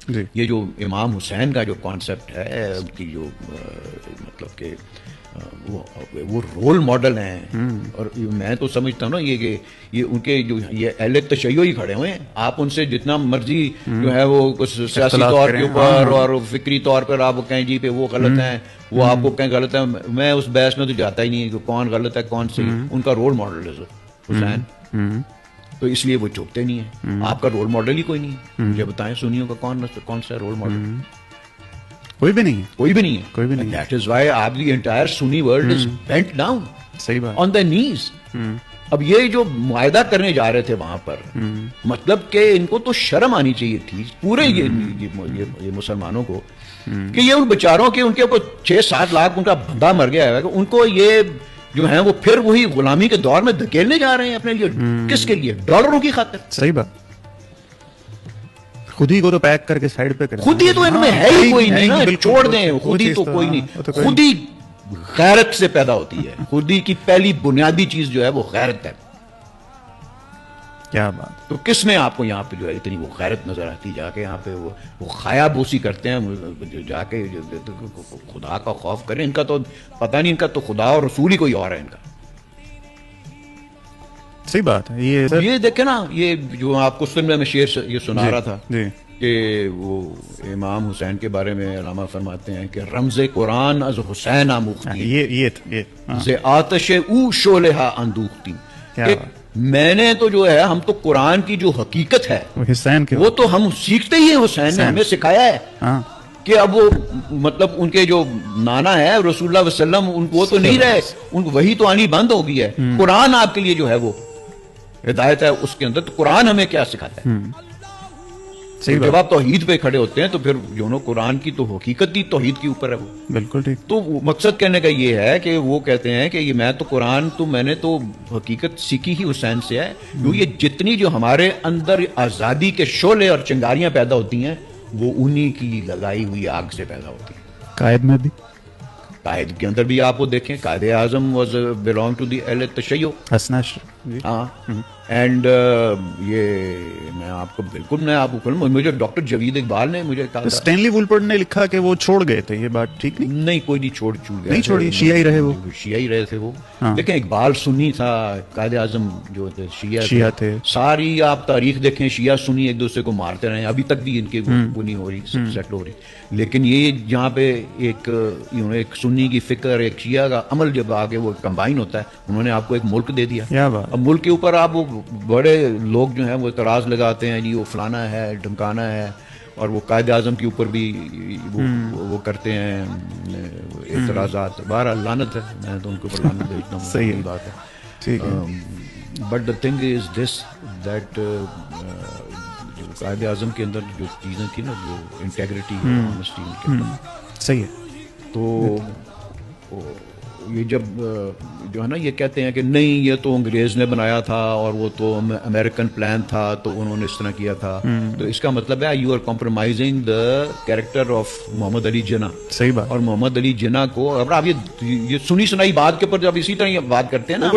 یہ جو امام حسین کا جو کانسیپٹ ہے ان کی جو مطلب کہ وہ رول ماڈل ہیں، اور میں تو سمجھتا ہوں نا یہ ان کے جو یہ اہل تشیع ہی کھڑے ہوئے ہیں، آپ ان سے جتنا مرضی جو ہے وہ کچھ سیاسی طور کے اوپر اور فکری طور پر آپ کہیں جی پہ وہ غلط ہیں، وہ آپ کو کہیں غلط ہے، میں اس بحث میں تو جاتا ہی نہیں کہ کون غلط ہے کون صحیح، ان کا رول ماڈل ہے حسین، تو اس لیے وہ چوکتے نہیں ہیں. آپ کا رول ماڈل ہی کوئی نہیں ہے، مجھے بتائیں سنیوں کا کون سا رول ماڈل؟ کوئی بھی نہیں ہے، کوئی بھی نہیں ہے. That is why آپ the entire Sunni world is bent down صحیح بات on their knees. اب یہ جو معاہدہ کرنے جا رہے تھے وہاں پر، مطلب کہ ان کو تو شرم آنی چاہیے تھی پورے یہ مسلمانوں کو کہ یہ ان بیچاروں کے ان کے 6-7 لاکھ ان کا بندہ مر گیا ہے، ان کو یہ جو ہیں وہ پھر وہی غلامی کے دور میں دھکیلنے جا رہے ہیں اپنے لیے. کس کے لیے؟ ڈالروں کی خاطر. صحیح بات. خود ہی کو تو پیک کر کے سائڈ پہ کریں، خود ہی تو ان میں ہے ہی کوئی نہیں نا، چھوڑ دیں، خود ہی تو کوئی نہیں. خود ہی غیرت سے پیدا ہوتی ہے، خود ہی کی پہلی بنیادی چیز جو ہے وہ غیرت ہے. کیا بات. تو کس میں آپ کو یہاں پہ جو ہے اتنی وہ غیرت نظر آتی؟ جا کے یہاں پہ وہ خایا بوسی کرتے ہیں، جا کے خدا کا خوف کریں. ان کا تو پتہ نہیں، ان کا تو خدا اور رسول ہی کوئی اور ہے ان کا. صحیح بات ہے. یہ دیکھیں نا، یہ جو آپ کو سن میں شعر یہ سنا رہا تھا کہ وہ امام حسین کے بارے میں علامہ فرماتے ہیں کہ رمز قرآن از حسین آموختی ز آتش او شعلہ اندوختی. میں نے تو جو ہے، ہم تو قرآن کی جو حقیقت ہے وہ تو ہم سیکھتے ہی ہیں، حسین نے ہمیں سکھایا ہے کہ اب وہ مطلب ان کے جو نانا ہے رسول اللہ علیہ وسلم، وہ تو نہیں رہے، ان کو وہی تو آنی بند ہو گئی ہے. قرآن آپ کے لیے جو ہے وہ ہدایت ہے، اس کے اندر تو قرآن ہمیں کیا سکھاتا ہے. جب آپ توحید پہ کھڑے ہوتے ہیں تو پھر جو نا قرآن کی تو حقیقت ہی توحید کے اوپر ہے. وہ بالکل ٹھیک. تو مقصد کہنے کا یہ ہے کہ وہ کہتے ہیں کہ یہ میں تو قرآن تو میں نے تو حقیقت سیکھی ہی حسین سے ہے. یہ جتنی جو ہمارے اندر آزادی کے شعلے اور چنگاریاں پیدا ہوتی ہیں وہ انہی کی لگائی ہوئی آگ سے پیدا ہوتی ہیں. قائد میں بھی، قائد کے اندر بھی آپ وہ دیکھیں، Quaid Azam was belong to the اہل تشیع. ہاں. اینڈ یہ میں آپ کو بالکل میں آپ کو مجھے ڈاکٹر جاوید اقبال نے مجھے کہا، اسٹینلی وولپرٹ نے لکھا کہ وہ چھوڑ گئے تھے. یہ بات ٹھیک نہیں؟ نہیں، کوئی نہیں چھوڑ گیا، نہیں چھوڑی، شیعہ ہی رہے، وہ شیعہ ہی رہے تھے. وہ لیکن اقبال سنی تھا، قائد اعظم جو تھے شیعہ تھے. ساری آپ تاریخ دیکھیں، شیعہ سنی ایک دوسرے کو مارتے رہے، ابھی تک بھی ان کے وہ نہیں ہو رہی، سیٹل ہو رہی. لیکن یہ جہاں پہ ایک سنی کی فکر ایک شیعہ کا عمل جب آگے وہ کمبائن ہوتا ہے، انہوں نے آپ کو ایک ملک دے دیا. اب ملک کے اوپر آپ وہ بڑے لوگ جو ہیں وہ اعتراض لگاتے ہیں، جی وہ فلانا ہے، ڈمکانا ہے، اور وہ قائد اعظم کے اوپر بھی وہ کرتے ہیں اعتراضات. بہرحال لعنت ہے، میں تو ان کے اوپر لعنت بھیجتا ہوں. صحیح بات ہے. ٹھیک ہے. But the thing is this that Quaid Azam کے اندر جو چیزیں تھیں نا، جو انٹیگریٹی آنیسٹی، صحیح ہے. تو یہ جب جو ہے نا یہ کہتے ہیں کہ نہیں یہ تو انگریز نے بنایا تھا اور وہ تو امریکن پلان تھا تو انہوں نے اس طرح کیا تھا، تو اس کا مطلب ہے you are compromising the character of Muhammad Ali Jinnah. صحیح بات. اور محمد علی جناح کو اب آپ یہ سنی سنائی بات کے اوپر جب اسی طرح یہ بات کرتے ہیں نا،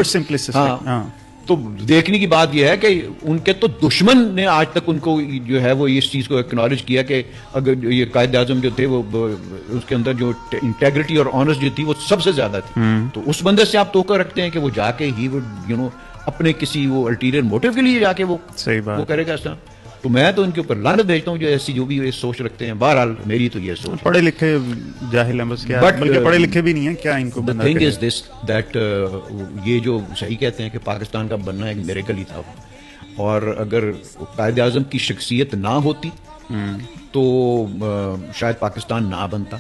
ہاں، تو دیکھنے کی بات یہ ہے کہ ان کے تو دشمن نے آج تک ان کو جو ہے وہ اس چیز کو ایکنالج کیا کہ اگر یہ قائد اعظم جو تھے وہ اس کے اندر جو انٹیگریٹی اور آنےسٹ جو تھی وہ سب سے زیادہ تھی. تو اس بندے سے آپ توقع رکھتے ہیں کہ وہ جا کے ہی اپنے کسی وہ الٹیریئر موٹیو کے لیے جا کے وہ کرے گا اس طرح. تو میں تو ان کے اوپر لعنت بھیجتا ہوں جو ایسی جو بھی یہ سوچ رکھتے ہیں. بہرحال میری تو یہ سوچ، پڑھے لکھے جاہل ہیں بس، کیا بلکہ پڑھے لکھے بھی نہیں ہیں، کیا ان کو the thing is this that یہ جو صحیح کہتے ہیں کہ پاکستان کا بننا ایک میریکل ہی تھا، اور اگر قائد اعظم کی شخصیت نہ ہوتی تو شاید پاکستان نہ بنتا.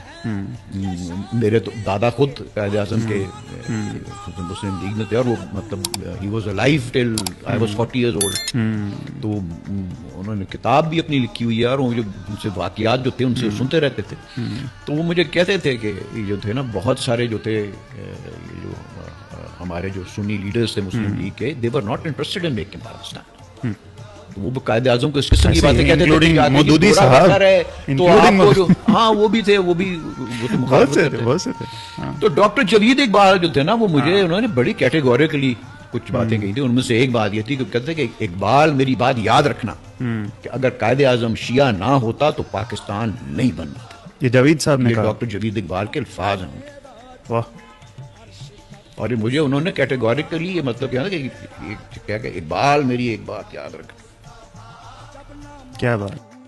میرے تو دادا خود قائد اعظم کے مسلم لیگ میں تھے، اور وہ مطلب he was alive till I was 40 years old. تو انہوں نے کتاب بھی اپنی لکھی ہوئی ہے، اور وہ جو ان سے واقعات جو تھے ان سے سنتے رہتے تھے. تو وہ مجھے کہتے تھے کہ جو تھے نا بہت سارے جو تھے جو ہمارے جو سنی لیڈرز تھے مسلم لیگ کے، they were not interested in making Pakistan. وہ قائد اعظم کو اس قسم کی باتیں کہتے تھے مودودی صاحب، تو آپ کو جو ہاں وہ بھی تھے، وہ بھی مخالفت تھے. تو ڈاکٹر جاوید اقبال جو تھے نا، وہ مجھے انہوں نے بڑی کیٹیگوریکلی کچھ باتیں کہی تھی. ان میں سے ایک بات یہ تھی کہ کہتے کہ اقبال میری بات یاد رکھنا، کہ اگر قائد اعظم شیعہ نہ ہوتا تو پاکستان نہیں بننا تھا. یہ جاوید صاحب نے یہ کہا. ڈاکٹر جاوید اقبال کے الفاظ ہیں. واہ. اور یہ مجھے انہوں نے کیٹیگوریکلی یہ مطلب کیا کہ اقبال میری ایک بات یاد رکھ. کیا بات.